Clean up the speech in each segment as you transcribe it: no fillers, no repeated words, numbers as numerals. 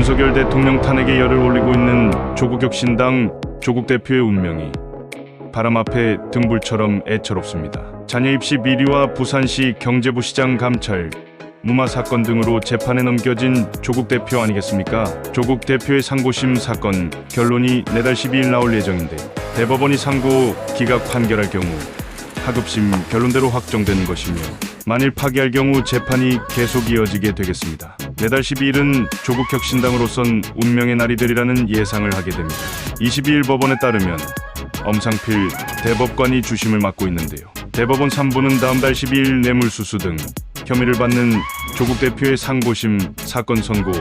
윤석열 대통령 탄핵에 열을 올리고 있는 조국혁신당 조국 대표의 운명이 바람 앞에 등불처럼 애처롭습니다. 자녀 입시 비리와 부산시 경제부시장 감찰, 무마 사건 등으로 재판에 넘겨진 조국 대표 아니겠습니까? 조국 대표의 상고심 사건 결론이 내달 12일 나올 예정인데 대법원이 상고 기각 판결할 경우 하급심 결론대로 확정되는 것이며 만일 파기할 경우 재판이 계속 이어지게 되겠습니다. 내달 12일은 조국혁신당으로선 운명의 날이 되리라는 예상을 하게 됩니다. 22일 법원에 따르면 엄상필 대법관이 주심을 맡고 있는데요. 대법원 3부는 다음 달 12일 뇌물수수 등 혐의를 받는 조국 대표의 상고심 사건 선고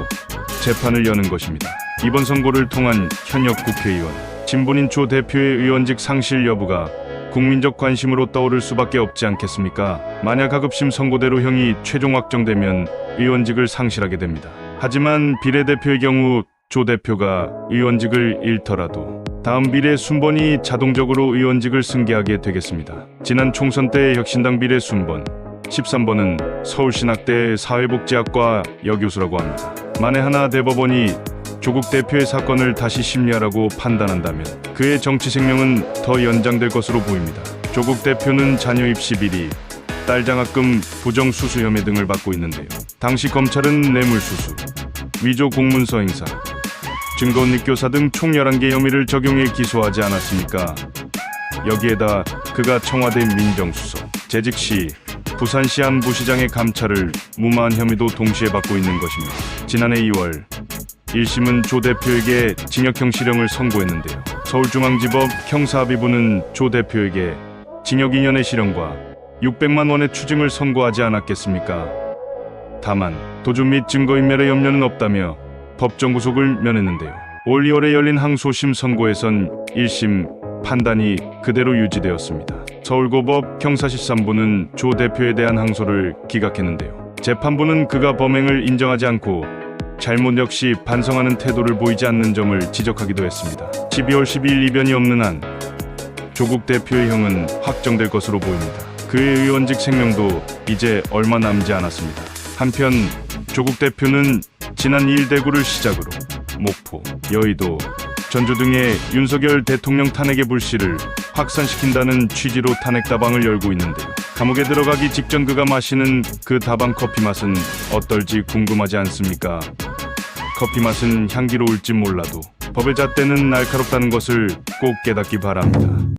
재판을 여는 것입니다. 이번 선고를 통한 현역 국회의원, 친분인 조 대표의 의원직 상실 여부가 국민적 관심으로 떠오를 수밖에 없지 않겠습니까? 만약 하급심 선고대로 형이 최종 확정되면 의원직을 상실하게 됩니다. 하지만 비례대표의 경우 조 대표가 의원직을 잃더라도 다음 비례 순번이 자동적으로 의원직을 승계하게 되겠습니다. 지난 총선 때 혁신당 비례 순번 13번은 서울신학대 사회복지학과 여교수라고 합니다. 만에 하나 대법원이 조국 대표의 사건을 다시 심리하라고 판단한다면 그의 정치 생명은 더 연장될 것으로 보입니다. 조국 대표는 자녀 입시 비리, 딸 장학금 부정수수 혐의 등을 받고 있는데요. 당시 검찰은 뇌물수수, 위조 공문서 행사, 증거언익 교사 등 총 11개 혐의를 적용해 기소하지 않았습니까? 여기에다 그가 청와대 민정수석, 재직 시 부산시 한 부시장의 감찰을 무마한 혐의도 동시에 받고 있는 것입니다. 지난해 2월 1심은 조 대표에게 징역형 실형을 선고했는데요. 서울중앙지법 형사합의부는 조 대표에게 징역 2년의 실형과 600만 원의 추징을 선고하지 않았겠습니까? 다만 도주 및 증거인멸의 염려는 없다며 법정 구속을 면했는데요. 올 2월에 열린 항소심 선고에선 1심 판단이 그대로 유지되었습니다. 서울고법 형사13부는 조 대표에 대한 항소를 기각했는데요. 재판부는 그가 범행을 인정하지 않고 잘못 역시 반성하는 태도를 보이지 않는 점을 지적하기도 했습니다. 12월 12일 이변이 없는 한 조국 대표의 형은 확정될 것으로 보입니다. 그의 의원직 생명도 이제 얼마 남지 않았습니다. 한편 조국 대표는 지난 2일 대구를 시작으로 목포, 여의도, 전주 등의 윤석열 대통령 탄핵의 불씨를 확산시킨다는 취지로 탄핵 다방을 열고 있는데요. 감옥에 들어가기 직전 그가 마시는 그 다방 커피 맛은 어떨지 궁금하지 않습니까? 커피 맛은 향기로울지 몰라도 법의 잣대는 날카롭다는 것을 꼭 깨닫기 바랍니다.